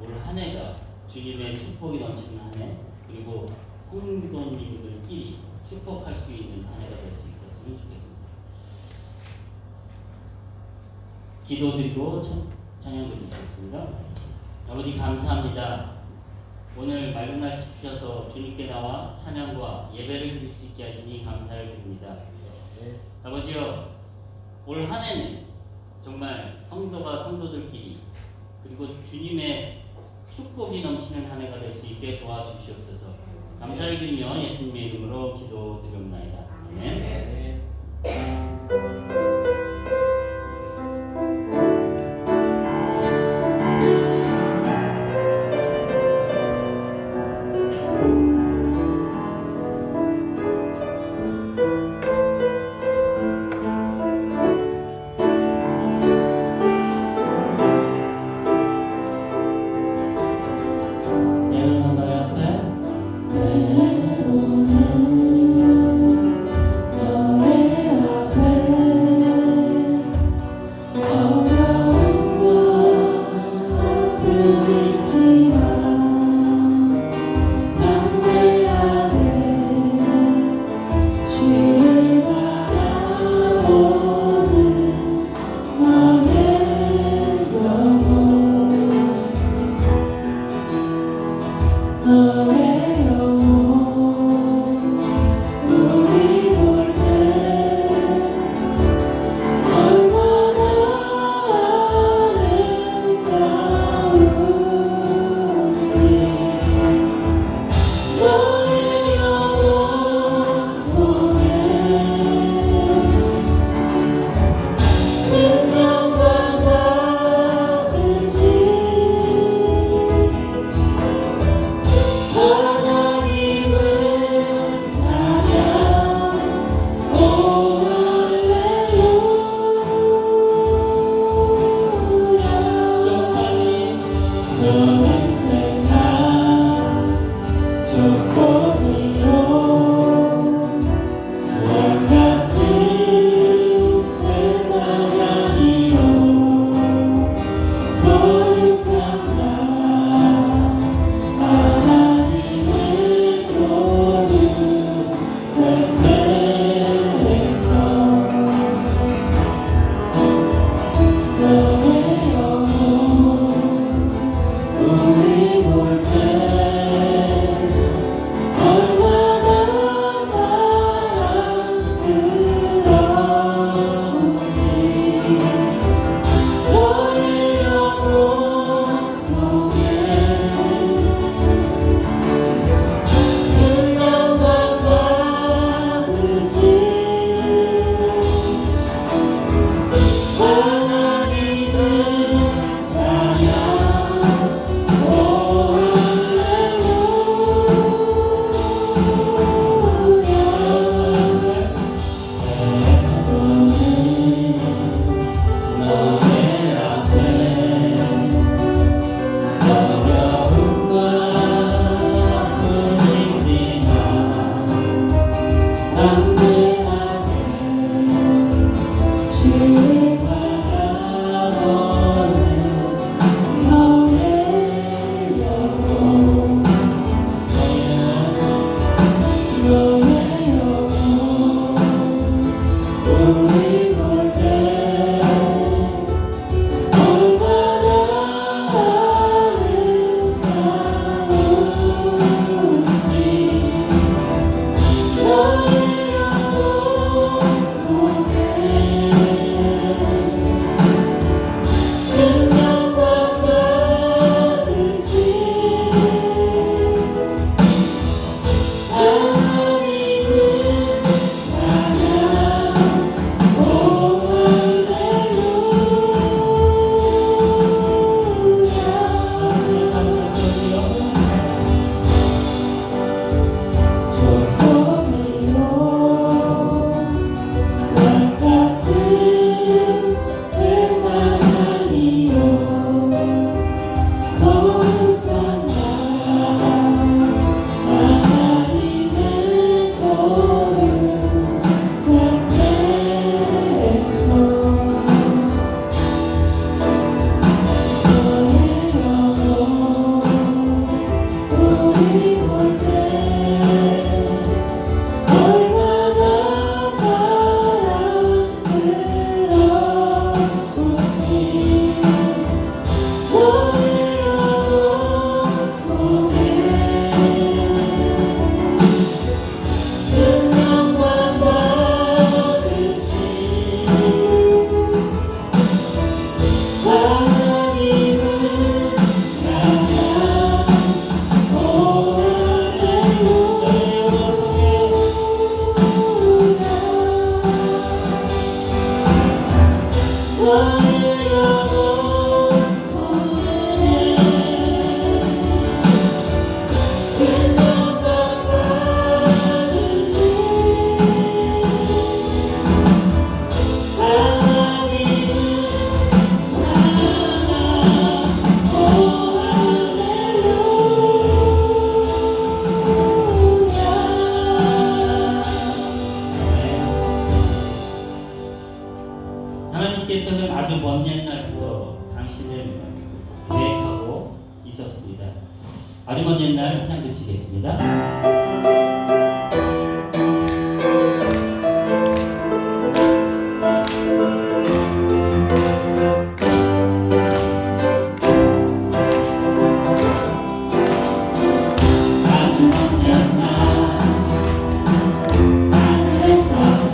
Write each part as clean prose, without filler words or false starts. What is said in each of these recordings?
올 한 해가 주님의 축복이 넘치는 한 해, 그리고 성도님들끼리 축복할 수 있는 한 해가 될 수 있었으면 좋겠습니다. 기도드리고 찬양 드리겠습니다. 아버지 감사합니다. 오늘 맑은 날씨 주셔서 주님께 나와 찬양과 예배를 드릴 수 있게 하시니 감사를 드립니다. 아버지여, 올 한 해는 정말 성도가 성도들끼리 그리고 주님의 축복이 넘치는 한 해가 될 수 있게 도와주시옵소서. 감사를 드리며 예수님의 이름으로 기도드리옵나이다. 아멘. 너의 영혼 아주 먼 옛날 찬양 드리시겠습니다. 하나님께서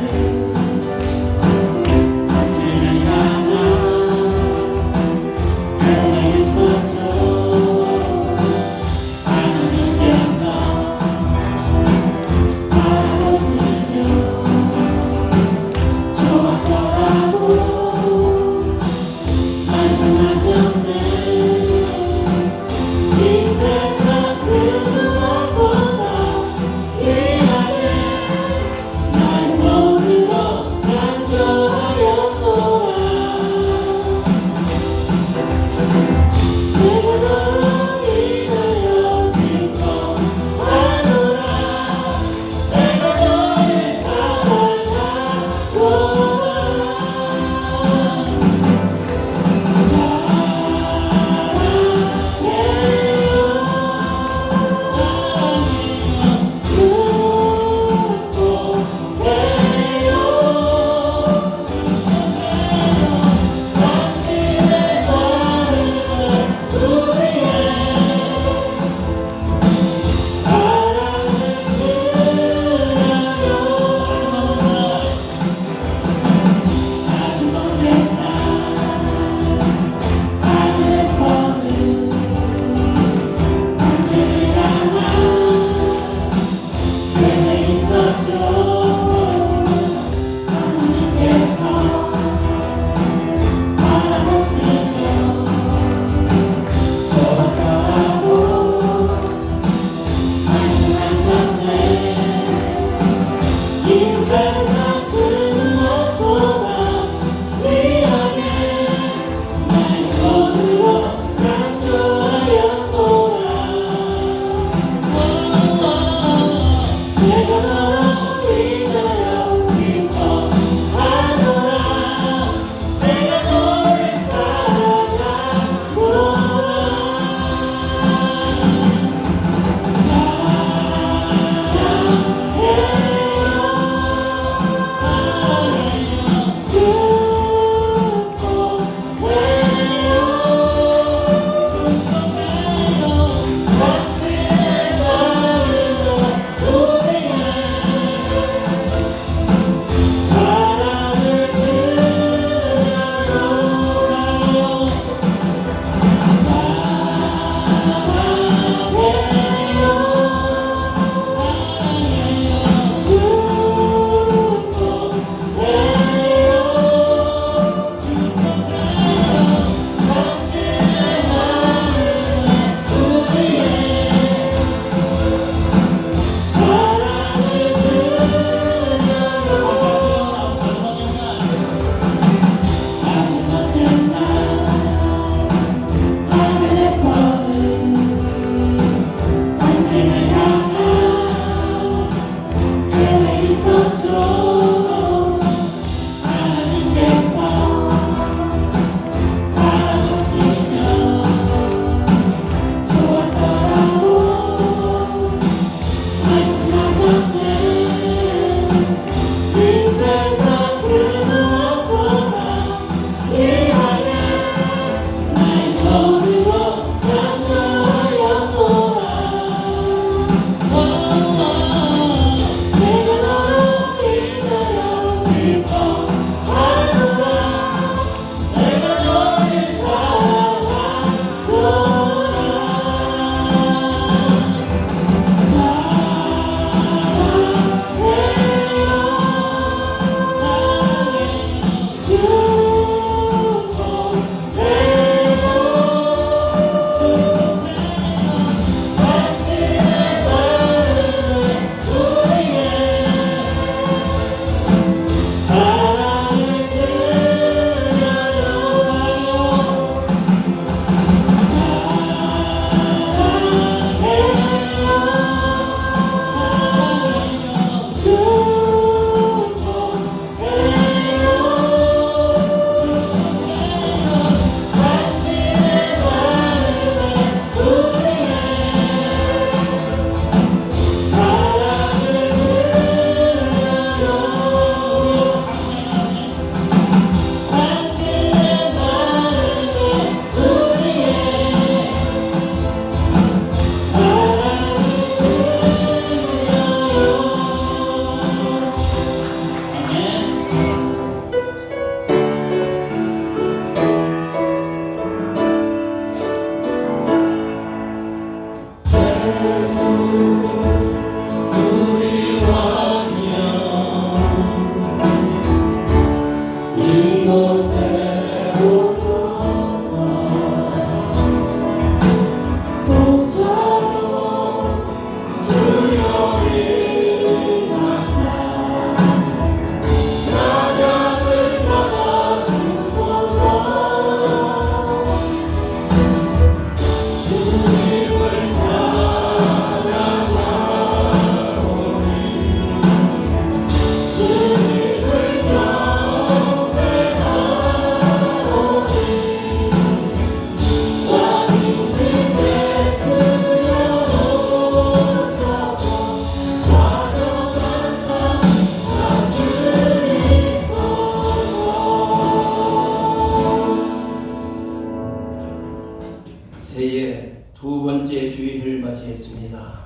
두 번째 주일을 맞이했습니다.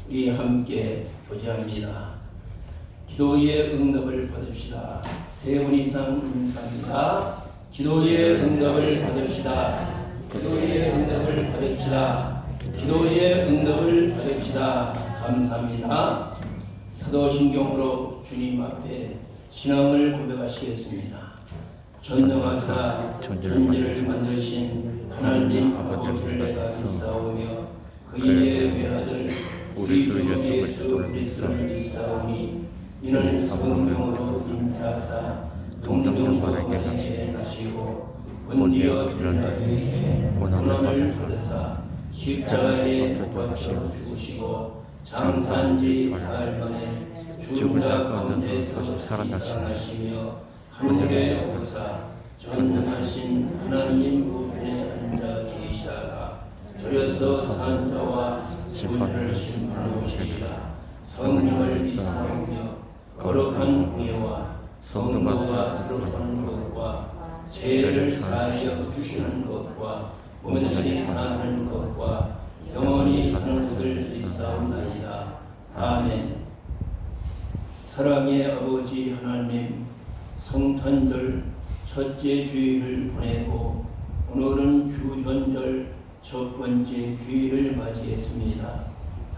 우리 함께 교제합니다. 기도의 응답을 받읍시다. 세 분 이상 인사합니다. 기도의 응답을 받읍시다. 기도의 응답을 받읍시다. 기도의 응답을 받읍시다. 감사합니다. 사도신경으로 주님 앞에 신앙을 고백하시겠습니다. 전능하사 천지를 만드신 하나님 아버지를 내가 믿사오며 그의 외아들 우리 주 예수 그리스도를 믿사오니 이는 성령으로 인자하사 동정마리아에게 나시고 본디오 빌라도에게 고난을 받으사 십자가에 못 박혀 죽으시고 장사한지 사흘 만에 죽은 자 가운데서 살아나시며 하늘에 오르사 전능하신 하나님 우편에 앉아 계시다가 들여서 산 자와 문을 심판하시리라. 성령을 믿사오며 거룩한 공예와 성도가 수록하는 것과 죄를 사하여 주시는 것과 몸에서 사는 것과 영원히 사는 것을 믿사옵나이다. 아멘. 사랑의 아버지 하나님, 성탄절 첫째 주일을 보내고 오늘은 주현절 첫 번째 주일을 맞이했습니다.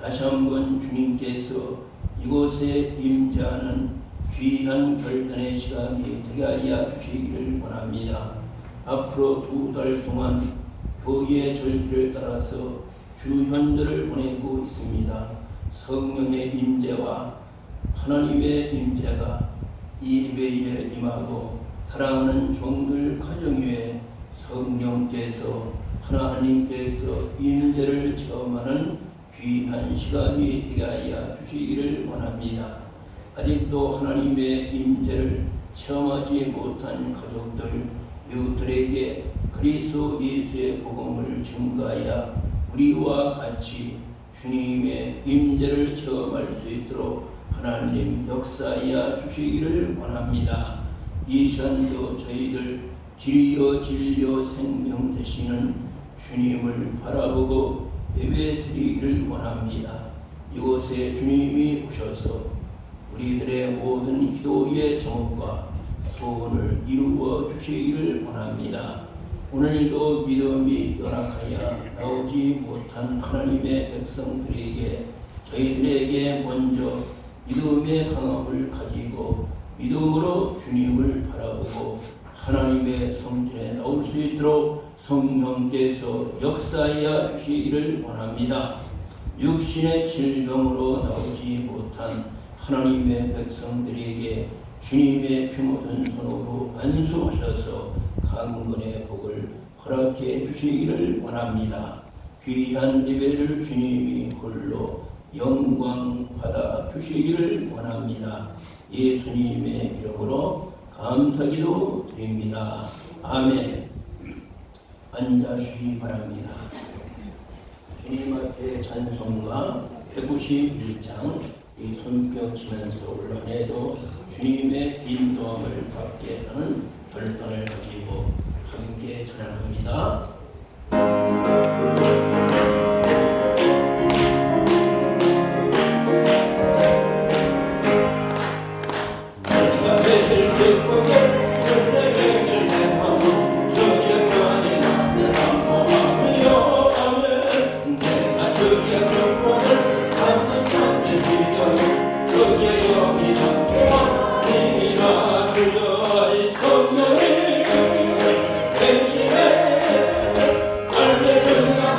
다시 한번 주님께서 이곳에 임재하는 귀한 결단의 시간이 되게 하여 주시기를 원합니다. 앞으로 2달 동안 교회의 절기를 따라서 주현절을 보내고 있습니다. 성령의 임재와 하나님의 임재가 이 예배에 임하고 사랑하는 종들 가정 위에 성령께서 하나님께서 임재를 체험하는 귀한 시간이 되게 하여 주시기를 원합니다. 아직도 하나님의 임재를 체험하지 못한 가족들, 이웃들에게 그리스도 예수의 복음을 증거하여 우리와 같이 주님의 임재를 체험할 수 있도록 하나님 역사하여 주시기를 원합니다. 이 시간도 저희들 길이요 진리요 생명 되시는 주님을 바라보고 예배드리기를 원합니다. 이곳에 주님이 오셔서 우리들의 모든 기도의 제목과 소원을 이루어 주시기를 원합니다. 오늘도 믿음이 열악하여 나오지 못한 하나님의 백성들에게 저희들에게 먼저 믿음의 강함을 가지고 믿음으로 주님을 바라보고 하나님의 성전에 나올 수 있도록 성령께서 역사하여 주시기를 원합니다. 육신의 질병으로 나오지 못한 하나님의 백성들에게 주님의 피 묻은 손으로 안수하셔서 강건의 복을 허락해 주시기를 원합니다. 귀한 예배를 주님이 홀로 영광 받아 주시기를 원합니다. 예수님의 이름으로 감사기도 드립니다. 아멘. 앉아주시기 바랍니다. 주님 앞에 찬송가 191장 이 손뼉 치면서 올라내도 주님의 인도함을 받겠다는 결단을 가지고 함께 찬양합니다. 성령이 대신에 할렐루야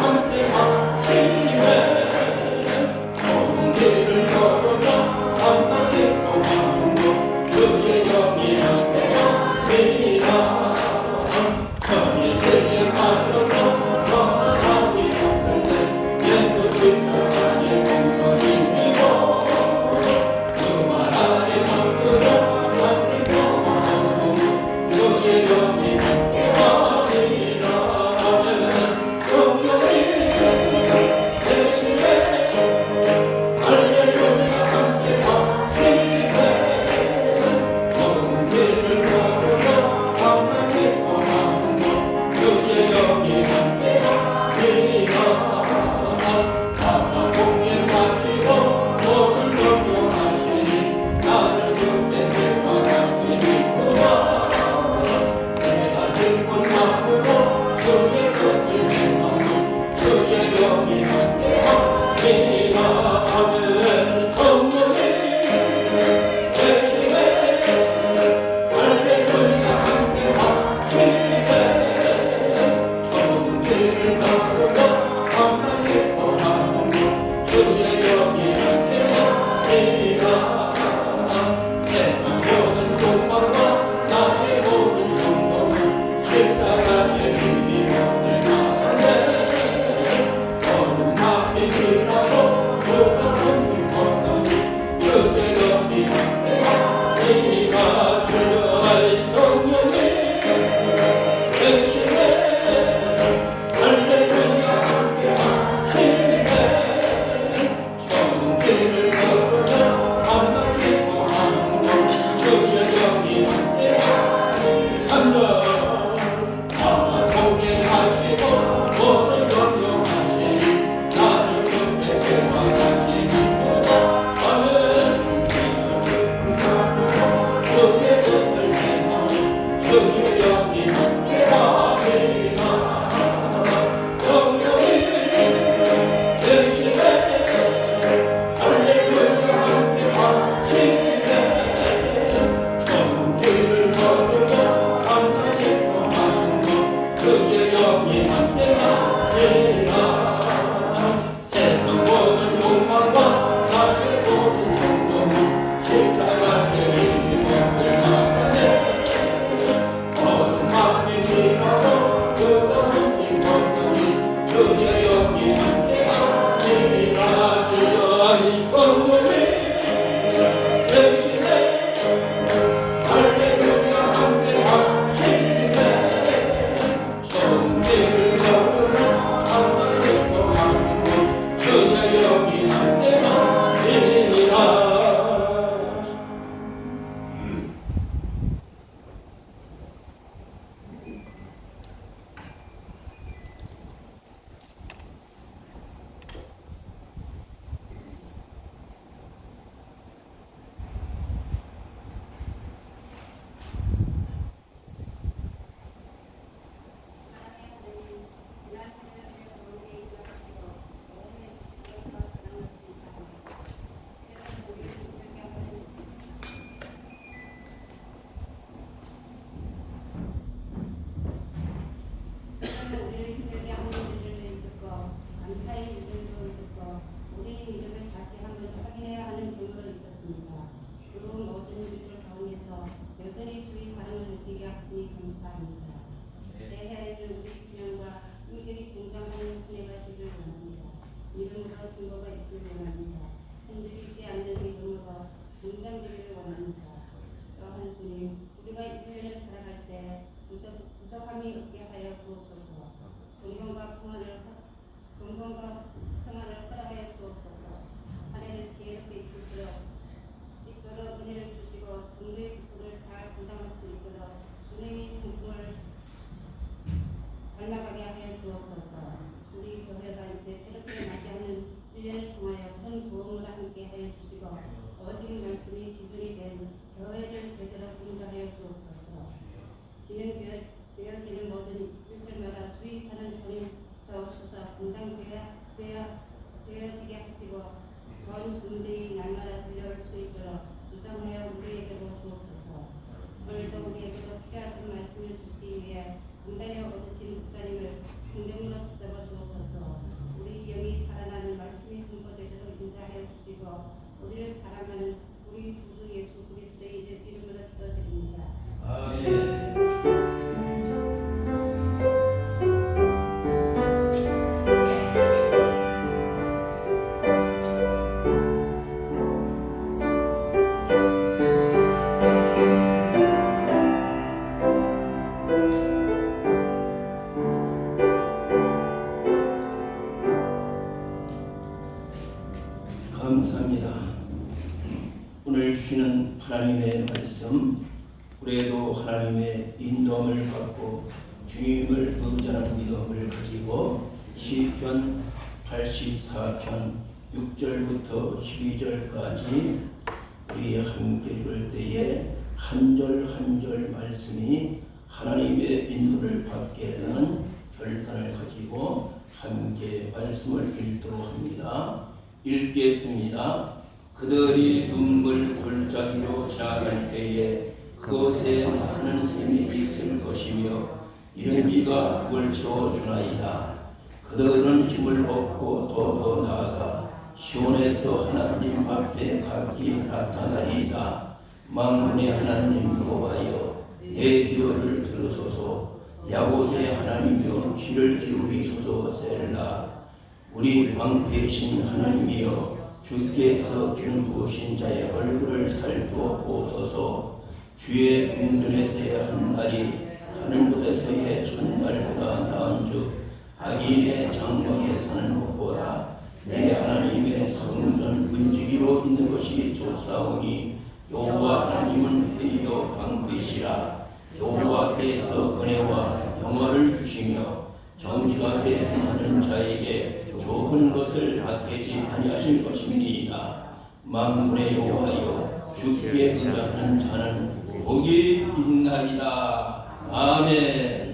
함께하리라. 주여 이 성령이 대신에 할렐루야 함께하시네. 천지를 거르는 하나님 동안이고 주여 여기 함께하리라. 우리를 힘들게 하는 일들도 있었고 감사의 일들도 있었고 우리의 이름을 다시 한번 확인해야 하는 일도 있었습니다. 그 모든 일들 가운데서 여전히 주의 사랑을 느끼게 하시니 감사합니다. 새해에는 우리 신앙과 인격이 성장하는 한 해가 되길 원합니다. 믿음으로 증거가 있길 원합니다. 흔들리지 않는 믿음으로 성장되기를 원합니다. 또한 주님, 우리가 이 1년을 살아갈 때 부족함이 없게 하여 주옵소서. 건강과 평안을 허락하여 주옵소서. 한 해를 지혜롭게 이끌어 은혜를 주시고 성도의 직분을 잘 감당할 수 있도록 주님의 성품을 닮아가게 하여 주옵소서. 우리 교회가 이제 새롭게 맞이하는 1년을 통하여 큰 도움을 함께 하여 주시고 오직 말씀이 기준이 된 교회를 제대로 인도하여 주옵소서. 되어지는 모든 일들마다 주의 사는 손이 더없어서 되어지게 하시고 좋은 준비들이 날마다 들려올 수 있도록 주장하여 우리에게로 주옵소서. 오늘도 우리에게도 필요하신 말씀을 주시기 위해 강단에 얻으신 목사님을 성령으로 붙잡아 주옵소서. 우리 영이 살아나는 말씀이 선포되도록 인자하여 주시고 우리를 사랑하는 우리 구주 예수 그리스도의 이름으로 기도드립니다. 아멘. 감사합니다. 오늘 주시는 하나님의 말씀, 우리도 하나님의 인도함을 받고 주님을 의존하는 믿음을 가지고 시편 84편 6절부터 12절까지 우리 함께 읽을 때에 한 절 한 절 말씀이 하나님의 인도를 받게 되는 결단을 가지고 함께 말씀을 읽도록 합니다. 읽겠습니다. 그들이 눈물 골짜기로 지나갈 때에 그곳에 많은 샘이 있을 것이며 이른 비가 그걸 채워주나이다. 그들은 힘을 얻고 더 나아가 시온에서 하나님 앞에 각기 나타나리이다. 만군의 하나님 여호와여, 내 기도를 들으소서. 야곱의 하나님이여, 귀를 기울이소서. 셀라. 우리 방패이신 하나님이여, 주께서 중부신 자의 얼굴을 살펴보소서. 주의 궁전에서의 한 날이 하늘 곳에서의 첫날보다 나은 주, 악인의 장막에 사는 것보다 내 하나님의 성전 문지기로 있는 것이 좋사오니 여호와 하나님은 회의요 방패시라. 여호와께서 은혜와 영화를 주시며 정직하게 행하는 자에게 좋은 것을 받게 아니하실 것입니다. 만군의 여호와여, 주께 의지하는 자는 복이 있나이다. 아멘.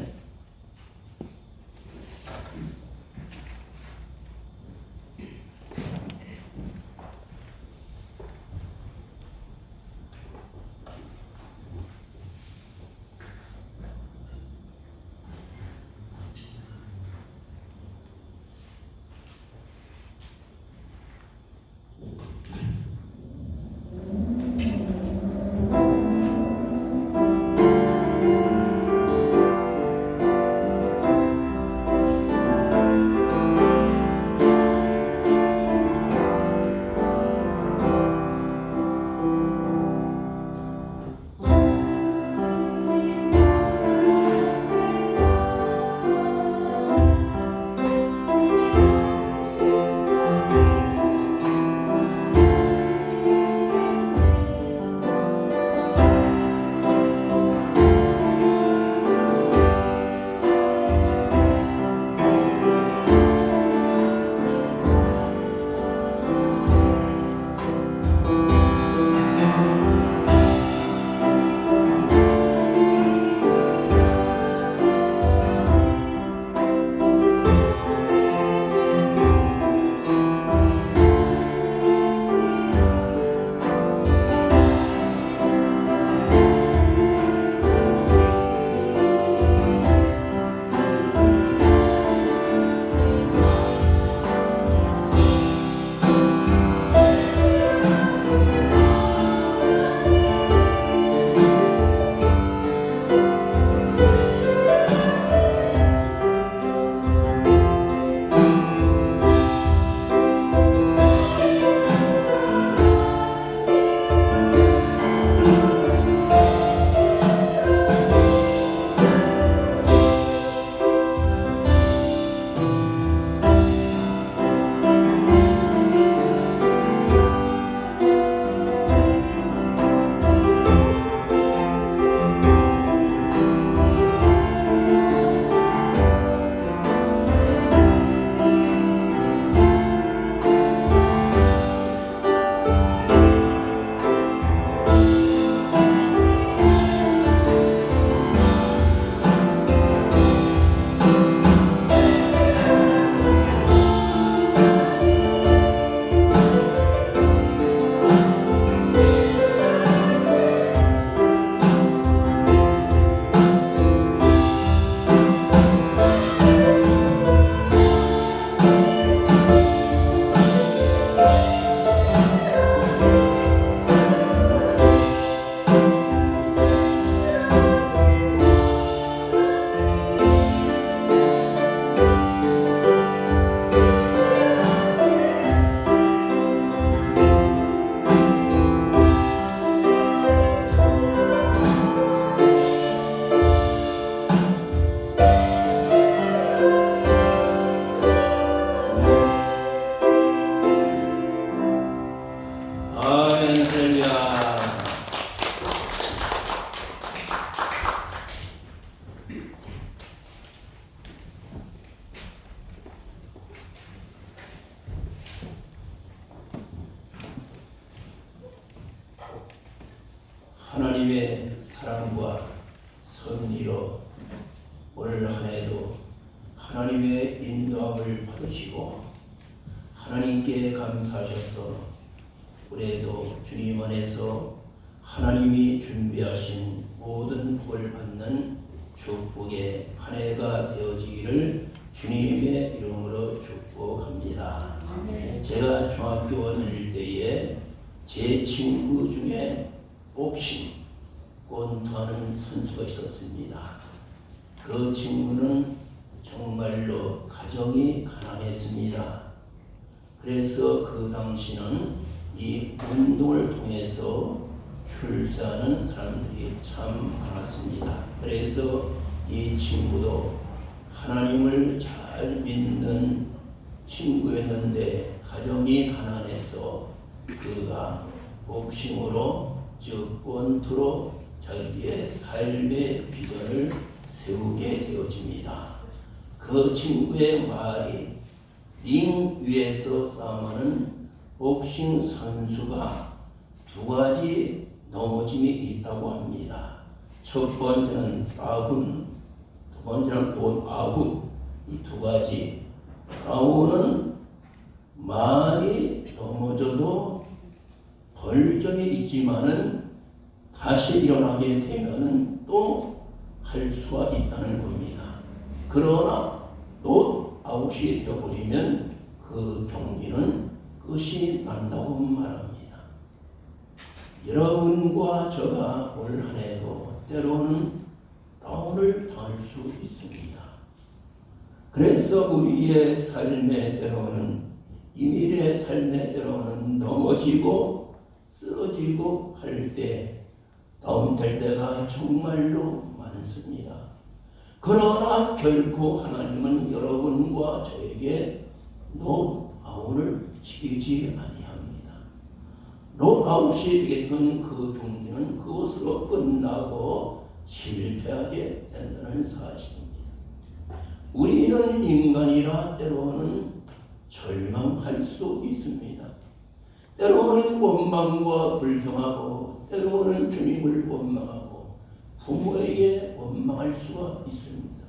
하나님의 사랑과 섭리로 올 한해도 하나님의 인도함을 받으시고 하나님께 감사하셔서 올해도 주님 안에서 하나님이 준비하신 모든 복을 받는 축복의 한 해가 되어지기를 주님의 이름으로 축복합니다. 제가 중학교 다닐 때에 제 친구 중에 복싱 권투하는 선수가 있었습니다. 그 친구는 정말로 가정이 가난했습니다. 그래서 그 당시는 이 운동을 통해서 출세하는 사람들이 참 많았습니다. 그래서 이 친구도 하나님을 잘 믿는 친구였는데 가정이 가난해서 그가 복싱으로 즉 권투로 자기의 삶의 비전을 세우게 되어집니다. 그 친구의 말이 링 위에서 싸움하는 복싱 선수가 두 가지 넘어짐이 있다고 합니다. 첫 번째는 다운, 두 번째는 아웃. 이 두 가지. 다운은 많이 넘어져도 벌점이 있지만은 다시 일어나게 되면은 또 할 수가 있다는 겁니다. 그러나 또 아웃이 되어버리면 그 경기는 끝이 난다고 말합니다. 여러분과 저가 올 한해도 때로는 다운을 당할 수 있습니다. 그래서 우리의 삶에 때로는 이밀의 삶에 때로는 넘어지고 쓰러지고 할 때 다운될 때가 정말로 많습니다. 그러나 결코 하나님은 여러분과 저에게 노아웃을 시키지 아니합니다. 노아웃이 되게 되면 그 경기는 그것으로 끝나고 실패하게 된다는 사실입니다. 우리는 인간이라 때로는 절망할 수 있습니다. 때로는 원망과 불평하고 때로는 주님을 원망하고 부모에게 원망할 수가 있습니다.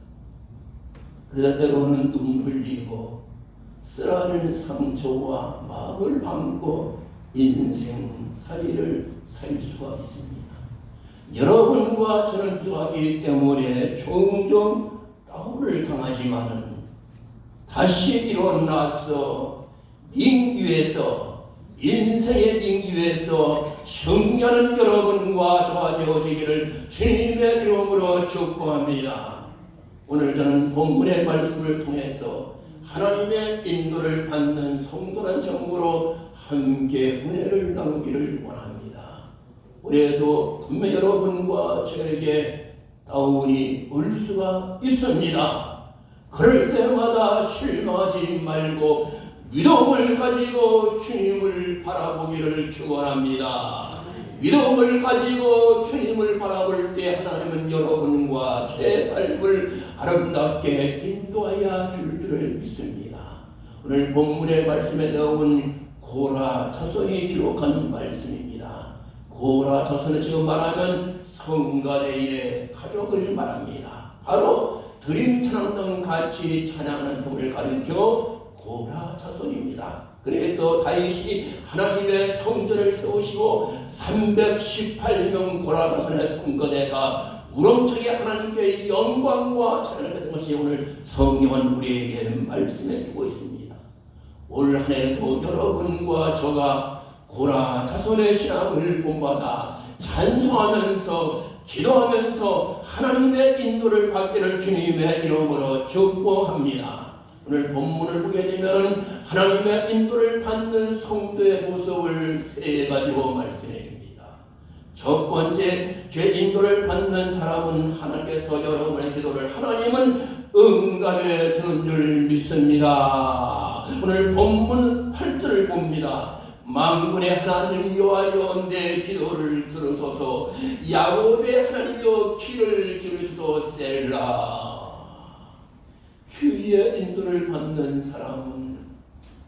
그러다 때로는 눈물 흘리고 쓰라린 상처와 마음을 안고 인생살이를 살 수가 있습니다. 여러분과 저는 필요하기 때문에 종종 다운을 당하지만은 다시 일어나서 링 위에서 인생의 링 위에서 승리하는 여러분과 저와 되어지기를 주님의 이름으로 축복합니다. 오늘 저는 본문의 말씀을 통해서 하나님의 인도를 받는 성도란 정으로 함께 은혜를 나누기를 원합니다. 올해도 분명 여러분과 저에게 다운이 올 수가 있습니다. 그럴 때마다 실망하지 말고 믿음을 가지고 주님을 바라보기를 축원합니다. 믿음을 가지고 주님을 바라볼 때 하나님은 여러분과 제 삶을 아름답게 인도하여 줄 줄을 믿습니다. 오늘 본문의 말씀에 나온 고라 자손이 기록한 말씀입니다. 고라 자손은 지금 말하면 성가대의 가족을 말합니다. 바로 드림 찬양등 같이 찬양하는 틈을 가리켜 고라 자손입니다. 그래서 다윗이 하나님의 성전을 세우시고 318명 고라 자손의 성가대가 우렁차게 하나님께 영광과 찬양을 드리는 것이 오늘 성경은 우리에게 말씀해 주고 있습니다. 올 한 해도 여러분과 저가 고라 자손의 신앙을 본받아 찬송하면서 기도하면서 하나님의 인도를 받기를 주님의 이름으로 축복합니다. 오늘 본문을 보게 되면 하나님의 인도를 받는 성도의 모습을 세 가지로 말씀해 줍니다. 첫 번째, 죄 인도를 받는 사람은 하나님께서 여러분의 기도를 하나님은 응답해 주는 줄 믿습니다. 오늘 본문 8절을 봅니다. 만군의 하나님 여호와여 내 기도를 들으소서. 야곱의 하나님여 귀를 기울이소서. 셀라. 주의 인도를 받는 사람은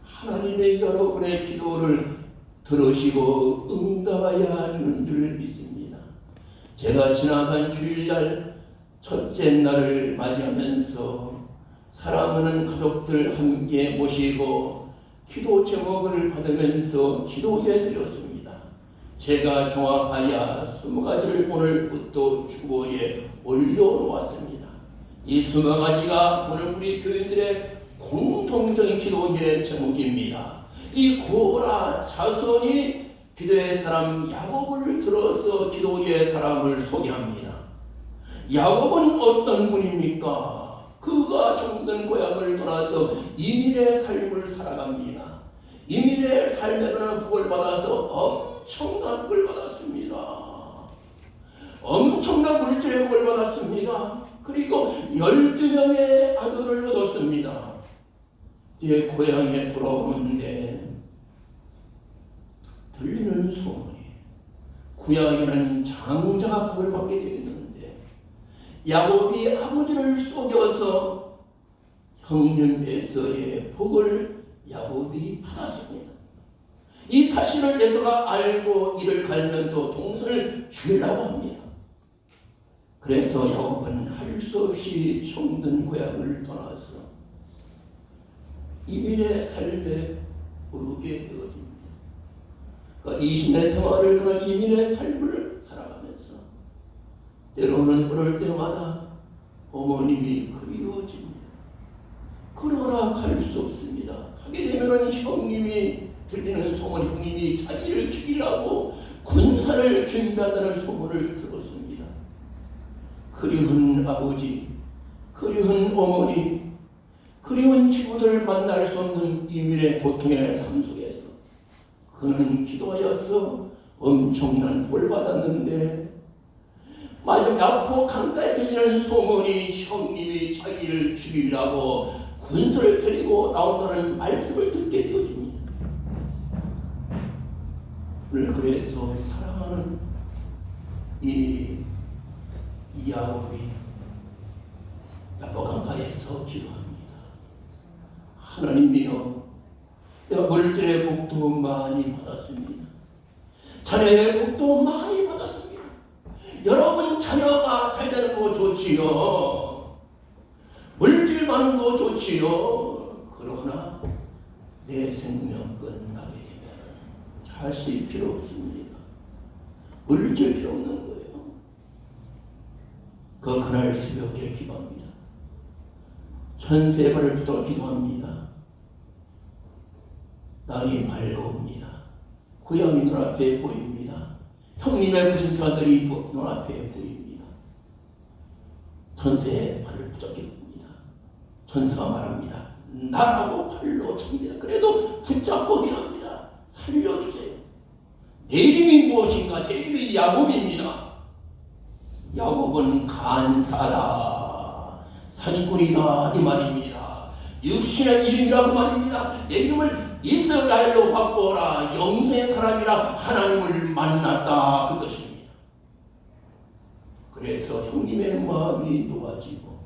하나님의 여러분의 기도를 들으시고 응답하여 주는 줄 믿습니다. 제가 지나간 주일날 첫째 날을 맞이하면서 사랑하는 가족들 함께 모시고 기도 제목을 받으면서 기도해 드렸습니다. 제가 종합하여 20가지를 오늘부터 주보에 올려놓았습니다. 이 20가지가 오늘 우리 교인들의 공통적인 기도의 제목입니다. 이 고라 자손이 기도의 사람 야곱을 들어서 기도의 사람을 소개합니다. 야곱은 어떤 분입니까? 그가 정든 고향을 떠나서 이민의 삶을 살아갑니다. 이민의 삶에는 복을 받아서 엄청난 복을 받았습니다. 엄청난 물질의 복을 받았습니다. 그리고 12명의 아들을 얻었습니다. 제 고향에 돌아오는데 들리는 소문이 구약에는 장자가 복을 받게 되어 있는데 야곱이 아버지를 속여서 형님 에서의 복을 야곱이 받았습니다. 이 사실을 에서가 알고 이를 갈면서 동선을 죽이려고 합니다. 그래서 야곱은 할 수 없이 정든 고향을 떠나서 이민의 삶에 오르게 되어집니다. 그러니까 20년 생활을 그런 이민의 삶을 살아가면서 때로는 그럴 때마다 어머님이 그리워집니다. 그러나 갈 수 없습니다. 하게 되면은 형님이 들리는 소문, 형님이 자기를 죽이려고 군사를 준비한다는 소문을 들었습니다. 그리운 아버지, 그리운 어머니, 그리운 친구들을 만날 수 없는 이민의 고통의 삶 속에서 그는 기도하여서 엄청난 복을 받았는데 마지막 야포 강가에 들리는 소문이 형님이 자기를 죽이려고 군수를 데리고 나온다는 말씀을 듣게 되어집니다. 그래서 사랑하는 이 야곱이 야포 강가에서 기도합니다. 하나님이여, 내가 물질의 복도 많이 받았습니다. 자녀의 복도 많이 받았습니다. 여러분 자녀가 잘 되는 거 좋지요. 물질 많은 거 좋지요. 그러나 내 생명 끝나게 되면 자식 필요 없습니다. 물질 필요 없는 거예요. 그날 새벽에 기도합니다. 천세발을 붙들어 기도합니다. 날이 밝아옵니다. 고향이 눈앞에 보입니다. 형님의 군사들이 눈앞에 보입니다. 천사의 발을 붙잡게 됩니다. 천사가 말합니다. 나라고 발로 찹니다. 그래도 붙잡고 기도합니다. 살려주세요. 내 이름이 무엇인가? 제 이름이 야곱입니다. 야곱은 간사다, 사기꾼이다 이 말입니다. 육신의 이름이라 그 말입니다. 내 이름을 이스라엘로 바꿔라. 영생의 사람이라 하나님을 만났다 그것입니다. 그래서 형님의 마음이 놓아지고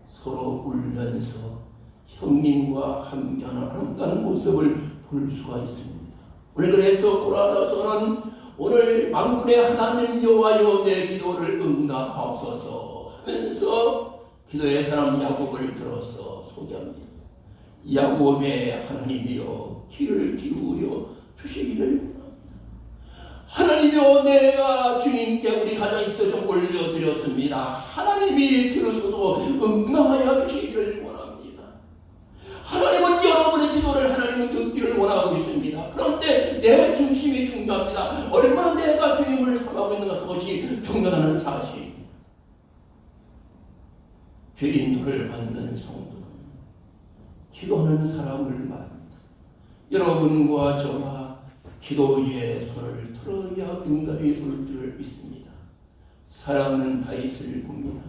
서로 울면서 형님과 함께하는 아름다운 모습을 볼 수가 있습니다. 오늘 그래서 돌아가서는 오늘 만군의 하나님 여호와여 내 기도를 응답하옵소서 하면서 기도의 사람 야곱을 들어서 소개합니다. 야곱의 하나님이여 귀를 기울여 주시기를 원합니다. 하나님이여 내가 주님께 우리 가정에 좀 올려드렸습니다. 하나님이 들으셔서 응답하여 주시기를 원합니다. 하나님은 여러분의 기도를 하나님은 듣기를 원하고 있습니다. 그런데 내 중심이 중요합니다. 얼마나 내가 주님을 사랑하고 있는가 그것이 중요하다는 사실입니다. 죄인도를 받는 성도는 기도하는 사람을 말합니다. 여러분과 저가 기도의 손을 들어야 응답이 올 줄 믿습니다. 사랑하는 다윗을 봅니다.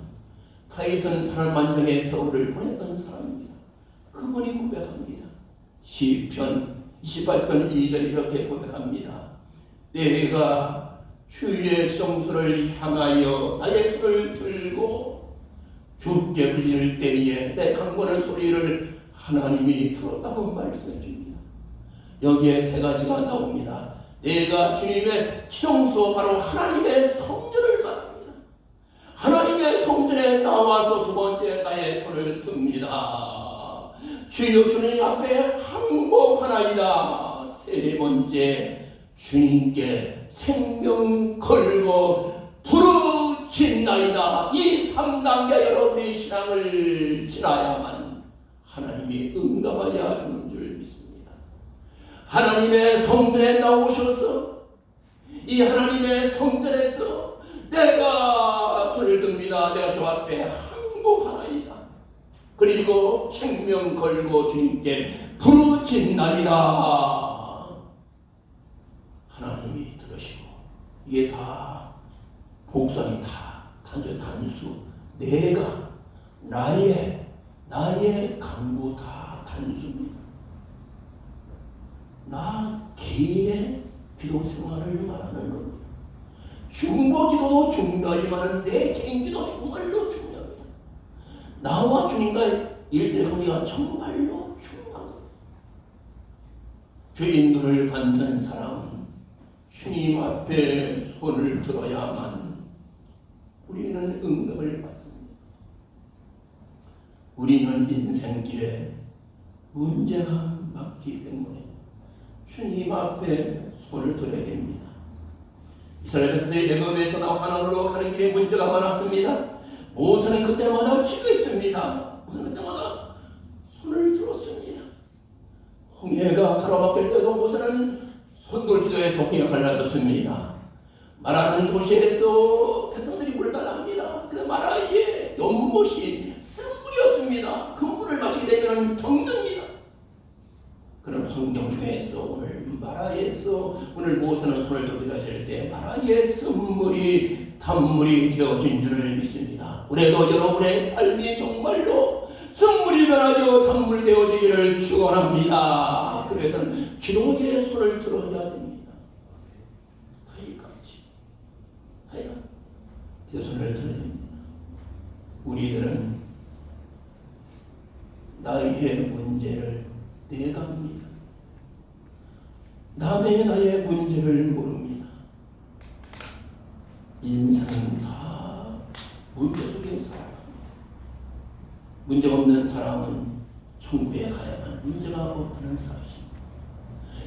다윗은 파란만장의 서울을 보냈던 사람입니다. 그분이 고백합니다. 시편 28편 2절 이렇게 고백합니다. 내가 주의 성소를 향하여 나의 손을 들고 주께 부르짖을 때에 내 강권한 소리를 하나님이 들었다고 말씀해 줍니다. 여기에 세 가지가 나옵니다. 내가 주님의 지성소 바로 하나님의 성전을 말합니다. 하나님의 성전에 나와서 두 번째 나의 손을 듭니다. 주여 주님 앞에 항복하나이다. 세 번째 주님께 생명 걸고 부르짖나이다. 이 3단계 여러분의 신앙을 지나야만 하나님이 응답하여 주는 줄 믿습니다. 하나님의 성전에 나오셔서 이 하나님의 성전에서 내가 손을 듭니다. 내가 주 앞에 항복하나이다. 그리고 생명 걸고 주님께 부르짖나이다. 하나님이 들으시고 이게 다 복선이 다 단수 내가 나의 간구 다 단수입니다. 나 개인의 기도 생활을 말하는 겁니다. 중보 기도도 중요하지만 내 개인 기도 정말로 중요합니다. 나와 주님과의 일대관계가 정말로 중요한 겁니다. 죄인들을 받는 사람은 주님 앞에 손을 들어야만 우리는 응답을 받습니다. 우리는 인생길에 문제가 많기 때문에 주님 앞에 손을 들어야 됩니다. 이스라엘 백성들이 애굽에서 나와 가나안으로 가는 길에 문제가 많았습니다. 모세는 그때마다 기도했습니다. 모세는 그때마다 손을 들었습니다. 홍해가 가로막힐 때도 모세는 손을 기도해서 홍해가 갈라졌습니다. 마라는 도시에서 백성들이 물을 달랍니다. 그런데 마라의 연못이 쓴물이었습니다. 그 물을 마시게 되면 병듭니다. 그런 환경 중에서 오늘 마라에서 오늘 모세는 손을 들고 가실 때 마라의 쓴물이 단물이 되어진 줄을 믿습니다. 올해도 여러분의 삶이 정말로 쓴물이 변하여 단물이 되어지기를 축원합니다. 그래서 기도의 손을 들어야 됩니다. 다이같이 그 손을 들어야 됩니다. 우리들은 나의 문제를 내가 합니다. 남의 나의 문제를 모릅니다. 인생 다 문제 속에 살아갑니다. 문제 없는 사람은 천국에 가야만 문제가 없다는 사실.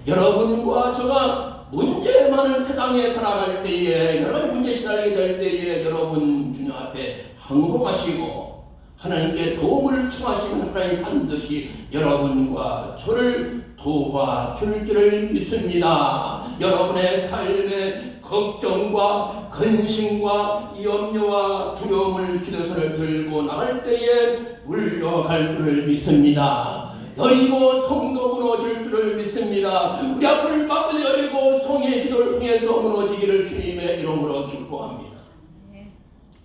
여러분과 저가 문제 많은 세상에 살아갈 때에 여러 가지 문제 시달리게 될 때에 여러분 주님 앞에 항복하시고 하나님께 도움을 청하시면 하나님 반드시 여러분과 저를 도와줄 줄을 믿습니다. 여러분의 삶에 걱정과 근심과 염려와 두려움을 기도서를 들고 나갈 때에 물러갈 줄을 믿습니다. 여리고 성도 무너질 줄을 믿습니다. 우리 앞을 막고 여리고 성의 기도를 통해서 무너지기를 주님의 이름으로 축복합니다.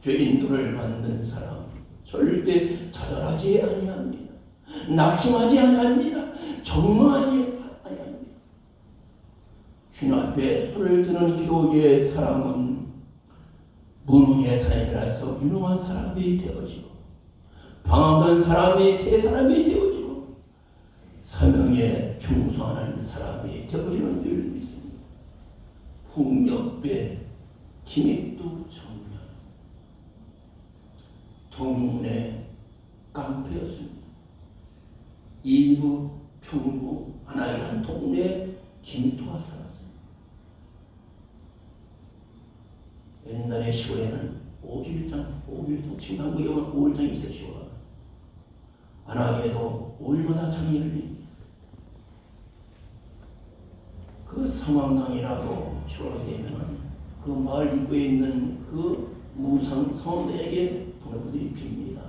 죄인들을 받는 사람 절대 좌절하지 아니합니다. 낙심하지 아니합니다. 정망하지 아니합니다. 주님 앞에 손을 드는 기도의 사람은 무능의 사람이라서 유능한 사람이 되어지고 방황한 사람이 새 사람이 되어지고 사명에 충성하는 사람이 되어지는 줄 믿습니다. 폭력배 김익두 청년 동네 깡패였습니다. 이부 평구 하나이라는 동네에 김익두가 살았어요. 옛날에 시골에는 5일장 친강구에 오면 5일장이 있으시고 안하게도 5일마다 장이 열립니다. 그 성황당이라고 시골하게 되면 그 마을 입구에 있는 그 무상 성대에게 동네분들이 빕니다.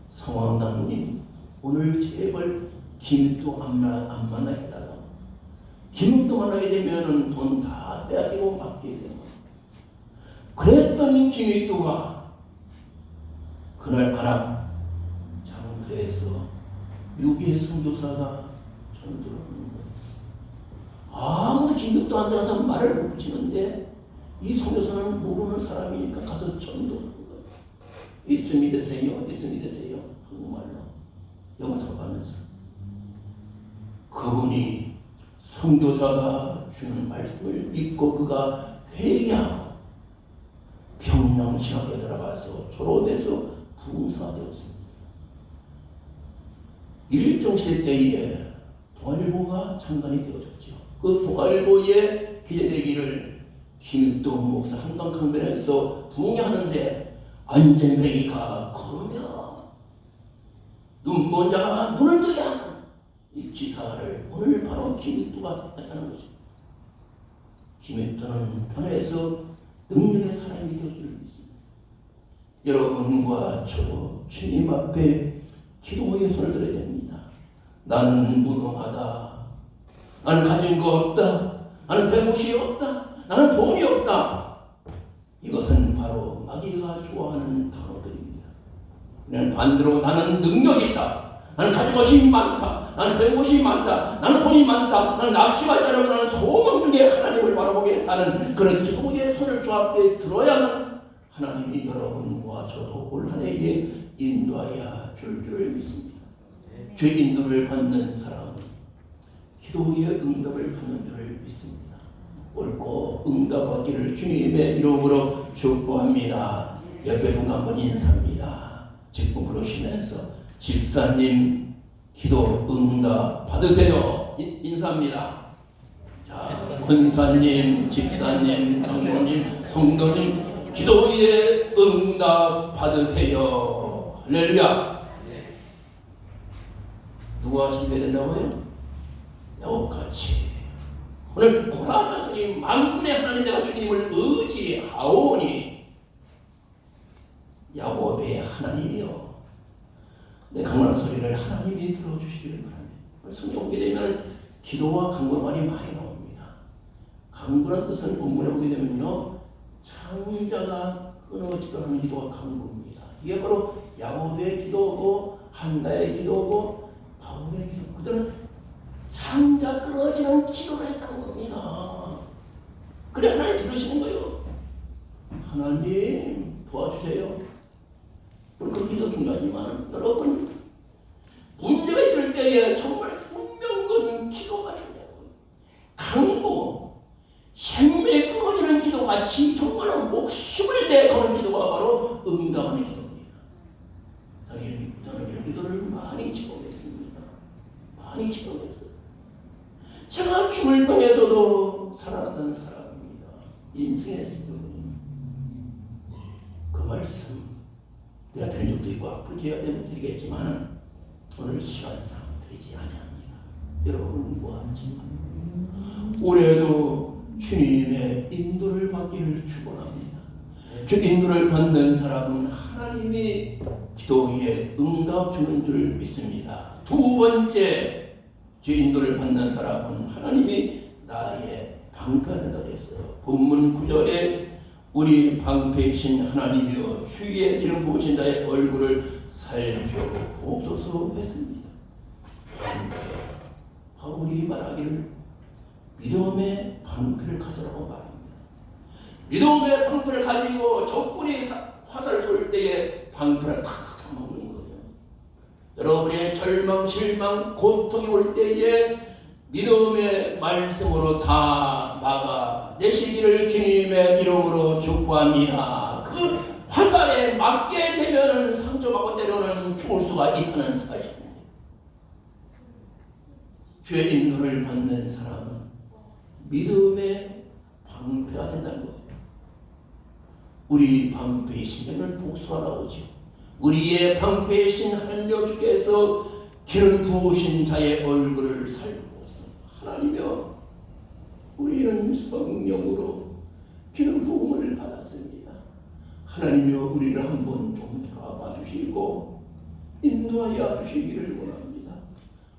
성황당님 오늘 제발 김익두 안 만나게 해달라고. 김익두 만나게 되면 돈 다 빼앗기고 맡기게 됩니다. 그랬던 김익두가 그날 밤 장터에서 유비의 선교사가 전들어오는 거예요. 아무도 김익두한테 가서 말을 못 붙이는데 이 선교사는 모르는 사람이니까 가서 전도하는 거예요. 예수 믿으세요? 예수 믿으세요? 한국말로 영어 사고하면서 그분이 선교사가 주는 말씀을 믿고 그가 회개하고 평양신학에 들어가서 졸업해서 부흥사되었습니다. 일정시대 때에 동아일보가 창단이 되어졌죠. 그 동아일보의 기재되기를 김익동 목사 한강강변에서 부흥하는데 안전뱅이가 걸으며 눈먼 자가 눈을 뜨게 하는 이 기사를 오늘 바로 김익도가 했다는 거죠. 김익도는 변해서 능력의 사람이 되어줄 있습니다. 여러분과 저도 주님 앞에 기도의 손을 들어야 됩니다. 나는 무능하다. 나는 가진 거 없다. 나는 배무시 없다. 나는 돈이 없다. 이것은 바로 마귀가 좋아하는 단어들입니다. 그냥 반대로 나는 능력이 있다. 나는 가진 것이 많다. 나는 배운 것이 많다. 나는 돈이 많다. 나는 낙심하지 않으면 나는 소망 중에 하나님을 바라보겠다는 그런 기도의 손을 주 앞에 들어야만 하나님이 여러분과 저도 올 한 해에 인도하여 줄 믿습니다. 죄 인도를 받는 사람은 기도의 응답을 받는 줄 믿습니다. 옳고 응답받기를 주님의 이름으로 축복합니다. 옆에 분과 한번 인사합니다. 직분 부르시면서 집사님 기도 응답 받으세요. 인사합니다. 자, 권사님, 집사님, 장로님, 성도님 기도의 응답 받으세요. 할렐루야. 누가 준비해야 된다고요? 야곱같이 오늘 고라자손이 만군의 하나님 내가 주님을 의지하오니 야곱의 하나님이요 내 강건한 소리를 하나님이 들어주시기를 바랍니다. 성경 보게 되면 기도와 강구의 말이 많이 나옵니다. 강구란 뜻은 본문에 보게 되면요 창자가 끊어지도 않은 기도가 강구입니다. 이게 바로 야곱의 기도고 한나의 기도고 바울의 기도. 그들은 창자 끊어지는 기도를 했다는 겁니다. 그래 하나님 들으시는 거예요. 하나님 도와주세요. 그 기도 중요하지만 여러분 문제가 있을 때에 정말 생명건 기도가 중요해요. 강구 생명이 끊어지는 기도같이 정말 목숨을 내거는 기도가 바로 응답하는 기도입니다. 저는 이런 기도를 많이 직업했습니다. 많이 직업했어요. 제가 죽을 병에서도 살아났던 사람입니다. 인생의 스토리. 그 말씀 내가 드린 적도 있고 앞으로 기회가 되면 드리겠지만 오늘 시간상 드리지 아니합니다. 여러분과 함께 올해도 주님의 인도를 받기를 축원합니다. 주 인도를 받는 사람은 하나님이 기도에 응답 주는 줄 믿습니다. 두 번째 주 인도를 받는 사람은 하나님이 나의 방패를 했어요. 본문 9절에 우리 방패이신 하나님이여 주의 기름 부으신 자의 얼굴을 살펴보옵소서 했습니다. 방패. 바울이 말하기를 믿음의 방패를 가져라고 말합니다. 믿음의 방패를 가지고 적군이 화살을 쏠 때에 방패를 탁탁 먹는 거예요. 여러분의 절망, 실망, 고통이 올 때에 믿음의 말씀으로 다 막아 내시기를 주님의 이름으로 축복합니다. 그 화살에 맞게 되면 상처받고 때로는 죽을 수가 있다는 사실입니다. 주의 인도를 받는 사람은 믿음의 방패가 된다는 거예요. 우리 방패이시면 복수가 나오죠. 우리의 방패이신 하나님 주께서 기름 부으신 자의 얼굴을 살펴보소. 하나님이여 우리는 성령으로 기름 부음을 받았습니다. 하나님이여 우리를 한번 좀 돌아봐 주시고 인도하여 주시기를 원합니다.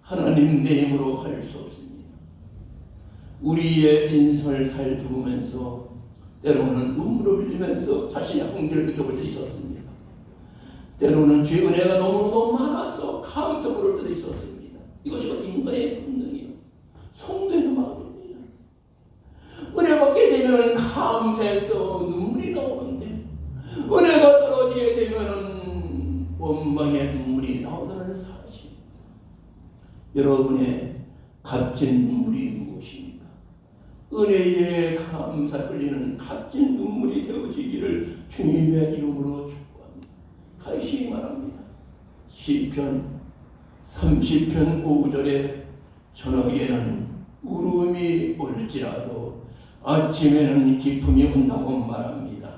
하나님 내 힘으로 할 수 없습니다. 우리의 인생을 살펴보면서 때로는 눈물을 흘리면서 자신의 한계를 느껴볼 때 있었습니다. 때로는 죄의 은혜가 너무너무 많아서 감성 부를 때도 있었습니다. 이것이 인간의 본능이요. 성도의 마음입니다. 은혜 받게 되면 감사해서 눈물이 나오는데 은혜가 떨어지게 되면 원망의 눈물이 나오다는 사실. 여러분의 값진 눈물이 무엇입니까? 은혜에 감사 흘리는 값진 눈물이 되어지기를 주님의 이름으로 축복합니다. 다시 말합니다. 시편 30편 5절에 저녁에는 울음이 올지라도 아침에는 기쁨이 온다고 말합니다.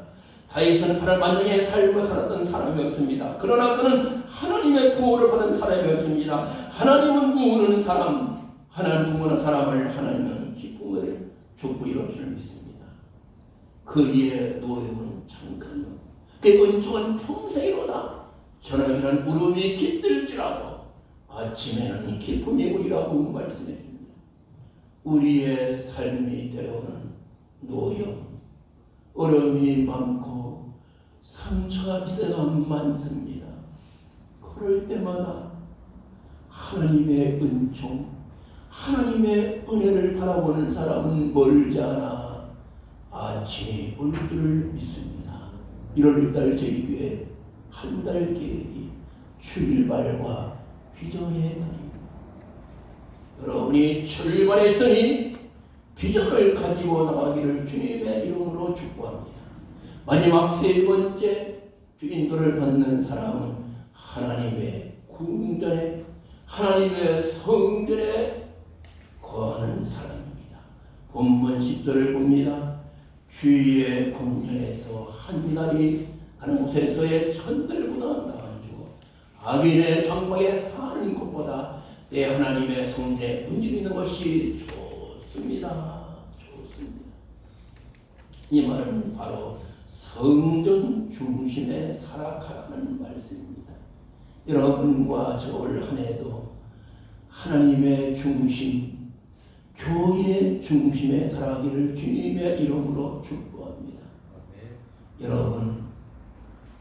다윗은 하나님 만능의 삶을 살았던 사람이었습니다. 그러나 그는 하나님의 구원을 받은 사람이었습니다. 하나님은 우는 사람, 하나님 구원한 사람을 하나님은 기쁨을 줬고 이럴 줄 믿습니다. 그의 노력은 참 큰 그 은총은 평생이로다. 저녁에는 울음이 깃들지라도 아침에는 기쁨이 오리라고 말씀해 줍니다. 우리의 삶이 때로는 노력, 어려움이 많고 상처가 때가 많습니다. 그럴 때마다 하나님의 은총, 하나님의 은혜를 바라보는 사람은 멀지 않아 아침이 올 줄을 믿습니다. 1월 6일 저희 교회 한 달 계획이 출발과 비전의 달입니다. 여러분이 출발했으니 비전을 가지고 나가기를 주님의 이름으로 축복합니다. 마지막 세 번째 인도를 받는 사람은 하나님의 궁전에, 하나님의 성전에 거하는 사람입니다. 본문 10절을 봅니다. 주의 궁전에서 한 달이 가는 곳에서의 천들보다 나아지고 악인의 장막에 사는 것보다 내 하나님의 성전에 은질이 있는 것이 좋습니다. 이 말은 바로 성전 중심에 살아가라는 말씀입니다. 여러분과 저 올 한 해도 하나님의 중심, 교회의 중심에 살아가기를 주님의 이름으로 축복합니다.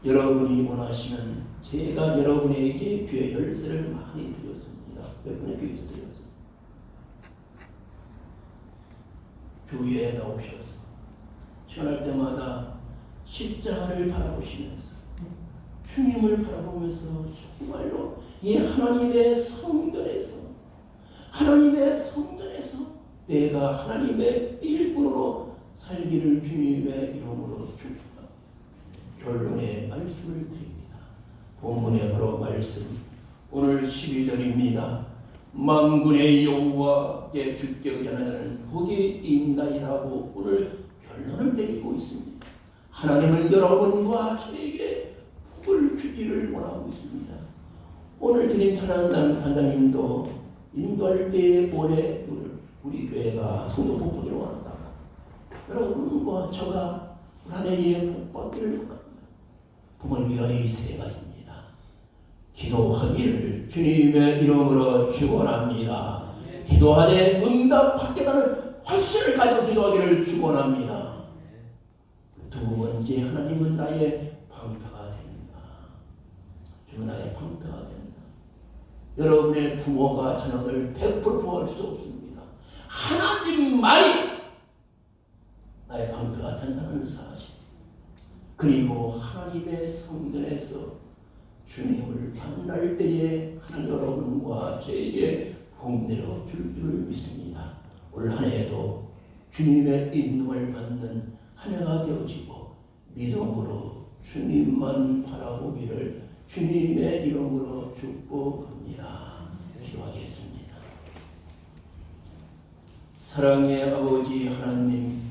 여러분이 원하시면 제가 여러분에게 교회 열쇠를 많이 드렸습니다. 몇 분의 교회에서 드렸습니다. 교회에 나오셔서 시원할 때마다 십자가를 바라보시면서 주님을 바라보면서 정말로 이 하나님의 성전에서 내가 하나님의 일꾼으로 살기를 주님의 이름으로 축복합니다. 결론의 말씀을 드립니다. 본문의 바로 말씀 오늘 12절입니다. 만군의 여호와께 주께 의지하는 자는 복이 있나이라고 오늘 결론을 내리고 있습니다. 하나님은 여러분과 저에게 복을 주기를 원하고 있습니다. 오늘 드린 찬양단 단장님도 인도할 때에 올해 우리 교회가 성도 복 받기를 원한다. 여러분과 저가 한 해에 복 받기를 원합니다. 복을 위하여 세 가지입니다. 기도하기를 주님의 이름으로 축원합니다. 기도하되 응답받겠다는 확신을 가지고 기도하기를 축원합니다. 두 번째, 하나님은 나의 방패가 된다. 주는 나의 방패가 된다. 여러분의 부모가 자녀를 100% 보호할 수 없습니다. 하나님만이 나의 방패가 된다는 사실. 그리고 하나님의 성전에서 주님을 만날 때에 하나님 여러분과 저에게 복 내려 줄 줄 믿습니다. 올 한 해에도 주님의 인도를 받는 한 해가 되어지고 믿음으로 주님만 바라보기를 주님의 이름으로 축복합니다. 기도하겠습니다. 사랑의 아버지 하나님,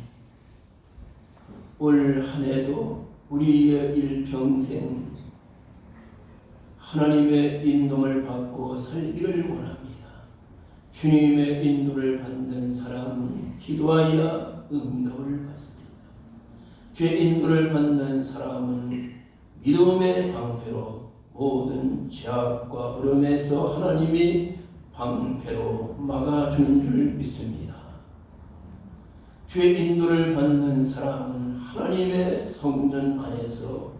올 한 해도 우리의 일평생 하나님의 인도를 받고 살기를 원합니다. 주님의 인도를 받는 사람은 기도하여 응답을 받습니다. 주의 인도를 받는 사람은 믿음의 방패로 모든 제약과 어려움에서 하나님이 방패로 막아주는 줄 믿습니다. 주의 인도를 받는 사람은 하나님의 성전 안에서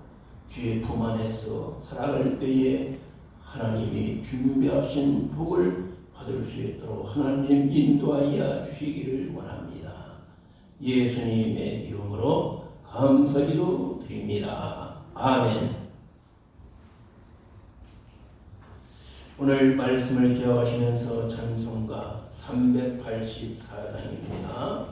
주의 품 안에서 살아갈 때에 하나님이 준비하신 복을 받을 수 있도록 하나님 인도하여 주시기를 원합니다. 예수님의 이름으로 감사기도 드립니다. 아멘. 오늘 말씀을 기억하시면서 찬송가 384장입니다.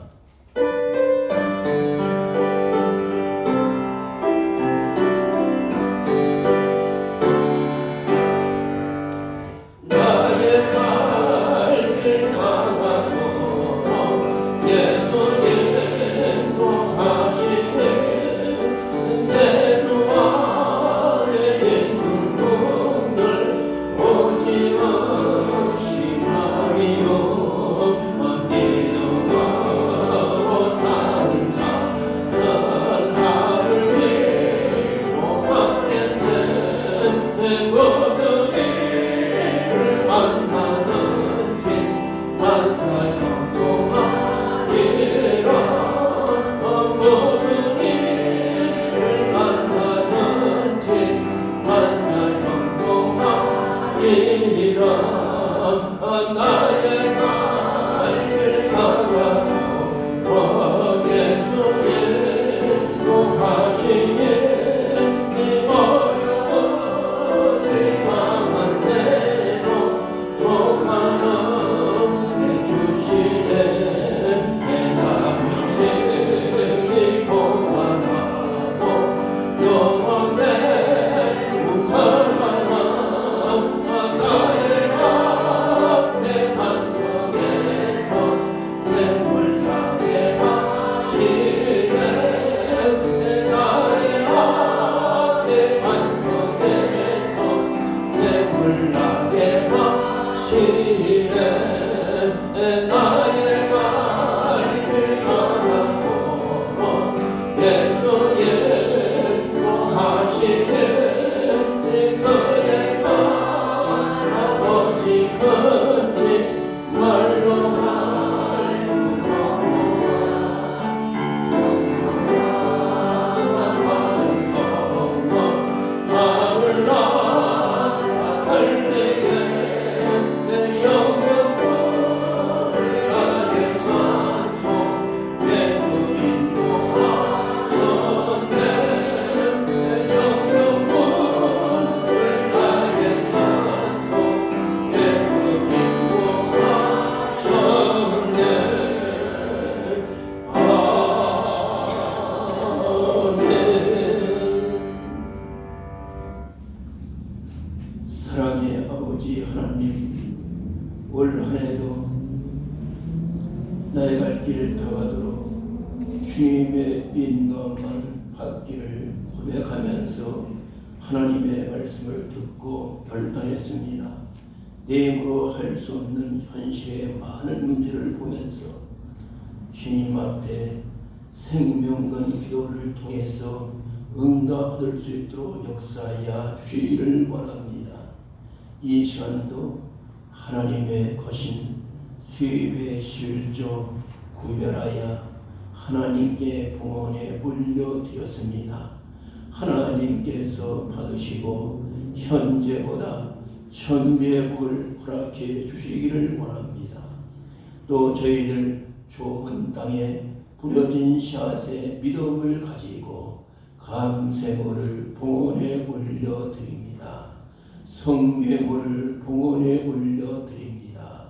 사랑의 아버지 하나님, 올 한해도 나의 갈 길을 다가도록 주님의 인도만 받기를 고백하면서 하나님의 말씀을 듣고 결단했습니다. 내 힘으로 할 수 없는 현실의 많은 문제를 보면서 주님 앞에 생명건 기도를 통해서 응답 받을 수 있도록 역사하여 주시기를 원합니다. 이 시간도 하나님의 거신 수입의 실조 구별하여 하나님께 봉헌에 올려드렸습니다. 하나님께서 받으시고 현재보다 천배의 복을 허락해 주시기를 원합니다. 또 저희들 좋은 땅에 부려진 씨앗의 믿음을 가지고 감세물을 봉헌에 올려드립니다. 성괴물을 봉헌에 올려드립니다.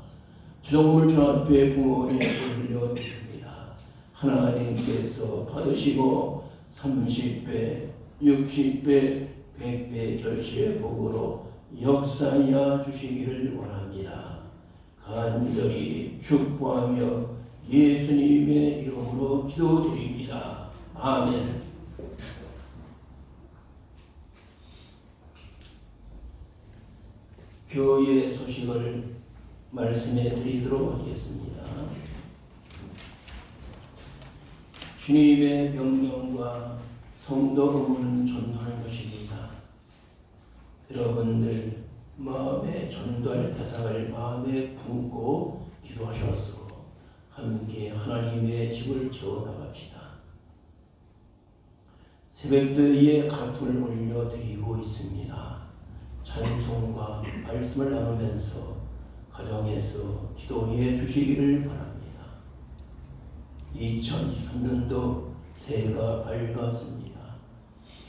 주동물 주 앞에 봉헌에 올려드립니다. 하나님께서 받으시고 30배, 60배, 100배 결실의 복으로 역사하여 주시기를 원합니다. 간절히 축복하며 예수님의 이름으로 기도드립니다. 아멘. 교회의 소식을 말씀해 드리도록 하겠습니다. 주님의 명령과 성도 의무는 전도하는 것입니다. 여러분들 마음에 전도할 대상을 마음에 품고 기도하셔서 함께 하나님의 집을 채워나갑시다. 새벽도에 가품을 올려드리고 있습니다. 찬송과 말씀을 나누면서 가정에서 기도해 주시기를 바랍니다. 2023년도 새해가 밝았습니다.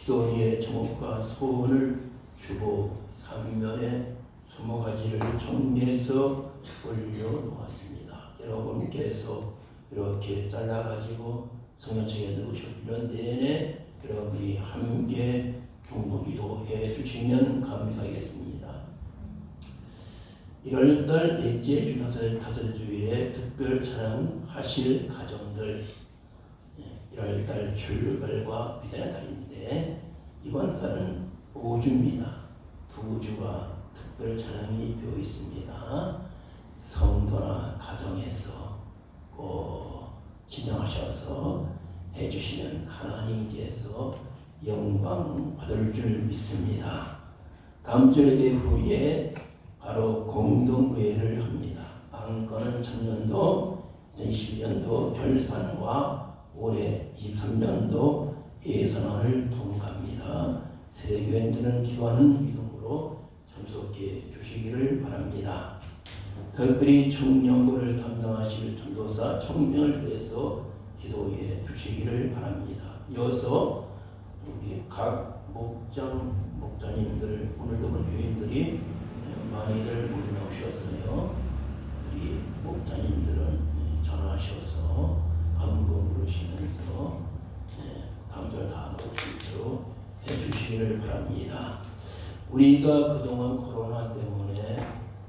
기도의 제목과 소원을 주보 3면에 20가지를 정리해서 올려놓았습니다. 여러분께서 이렇게 잘라가지고 성경책에 넣으시는 내내 여러분이 함께 중보기도 해주시면 감사하겠습니다. 1월달 넷째 주 다섯째 주일에 특별 찬양하실 가정들, 1월달 출발과 비전의 달인데 이번 달은 5주입니다. 2주가 특별 찬양이 되어 있습니다. 성도나 지정하셔서 해주시면 하나님께서 영광 받을 줄 믿습니다. 다음 주 예배 후에 바로 공동회의를 합니다. 안건은 전년도 2021년도 결산과 올해 23년도 예산안을 통과합니다. 세례교인들은 기도하는 믿음으로 참석해 주시기를 바랍니다. 특별히 청년부를 담당하실 전도사 청명을 위해서 기도해 주시기를 바랍니다. 이어서 우리 각 목자님들, 오늘도 교인들이 많이들 못 나오셨어요. 우리 목자님들은 전화하셔서 안부 물으시면서 다음 주에 다 나올 수 있도록 해주시기를 바랍니다. 우리가 그동안 코로나 때문에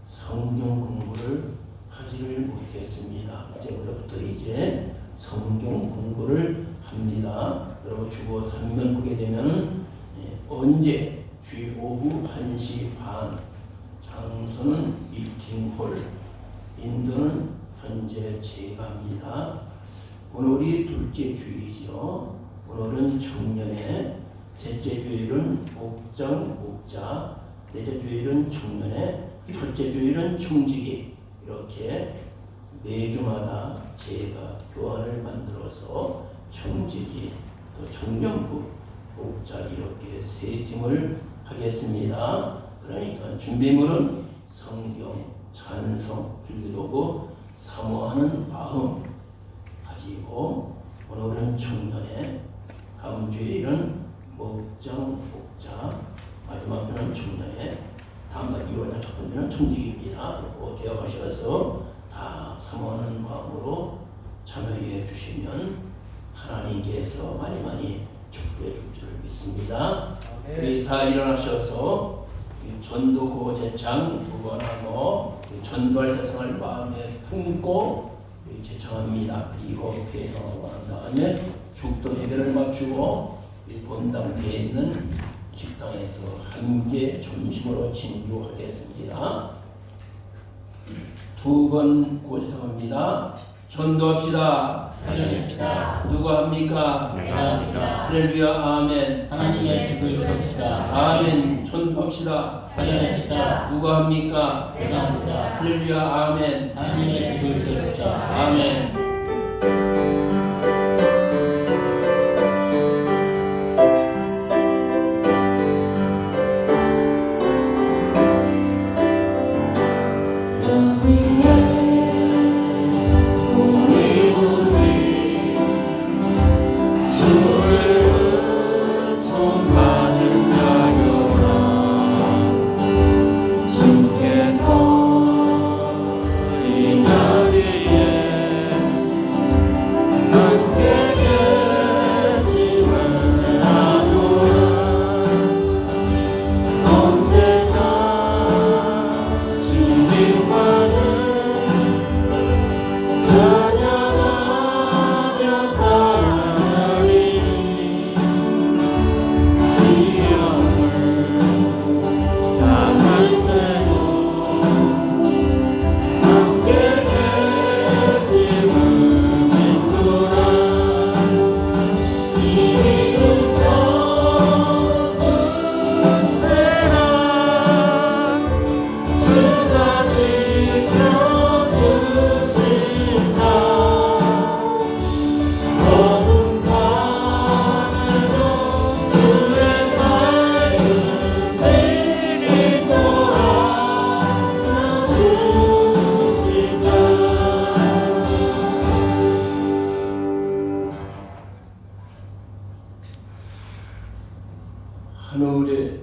성경 공부를 하지를 못했습니다. 이제부터 이제 성경 공부를 합니다. 여러분 주보 3면 보게 되면 언제 주일 오후 1시 반, 장소는 미팅홀, 인도는 현재 제가 합니다. 오늘이 둘째 주일이죠. 오늘은 청년회, 셋째 주일은 목자, 넷째 주일은 청년회, 첫째 주일은 청지기. 이렇게 매주마다 제가 교환을 만들어서 청지기, 또 청년부, 목자 이렇게 세 팀을 하겠습니다. 그러니까 준비물은 성경, 찬송, 필기도구, 사모하는 마음 가지고 오늘은 청년회, 다음 주일은 목자, 마지막 주는 청년회, 다음 달 2월달 첫 번째는 청지기입니다. 그리고 기억하셔서 다 사모하는 마음으로 참여해 주시면 하나님께서 많이 축복해 줄 줄 믿습니다. 우리 다 일어나셔서 전도 제창 두 번 하고 전도할 대상을 마음에 품고 제창합니다. 그리고 배성하고 한 다음에 죽도 예배를 마치고 본당대에 있는 식당에서 함께 점심으로 진주하겠습니다. 두 번 고제창합니다. 전도합시다. 살려냅시다. 누가 합니까? 내가 합니다. 할렐루야 아멘. 하나님의 집을 세웁시다. 아멘. 전도합시다. 살려냅시다. 누가 합니까? 내가 합니다. 할렐루야 아멘. 하나님의 집을 세웁시다. 아멘. 하늘의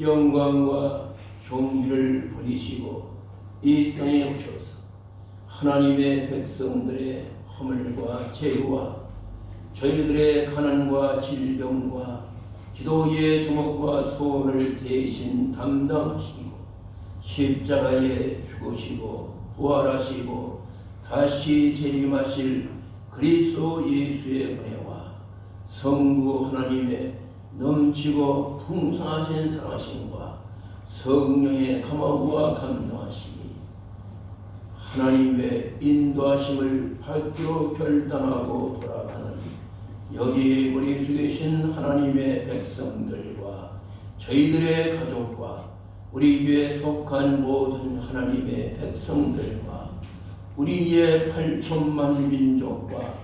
영광과 존귀를 버리시고 이 땅에 오셔서 하나님의 백성들의 허물과 죄와 저희들의 가난과 질병과 기도의 제목과 소원을 대신 담당하시고 십자가에 죽으시고 부활하시고 다시 재림하실 그리스도 예수의 은혜와 성부 하나님의 넘치고 풍성하신 사랑하심과 성령의 감화와 감동하심이 하나님의 인도하심을 받기로 결단하고 돌아가는 여기 우리 속에 계신 하나님의 백성들과 저희들의 가족과 우리 교회에 속한 모든 하나님의 백성들과 우리의 8천만 민족과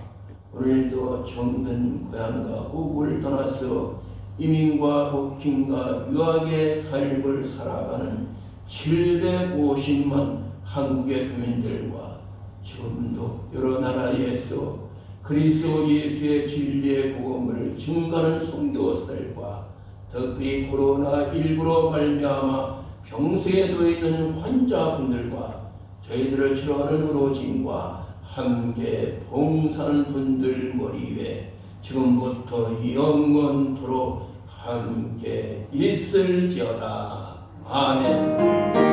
오늘도 정든 고향과 고국을 떠나서 이민과 복힘과 유학의 삶을 살아가는 750만 한국의 교민들과 지금도 여러 나라에서 그리스도 예수의 진리의 복음을 증거하는 선교사들과 특별히 코로나19로 말미암아 병세에 놓여 있는 환자분들과 저희들을 치료하는 의료진과 함께 봉사하는 분들 머리 위에 지금부터 영원토록 함께 있을지어다. 아멘.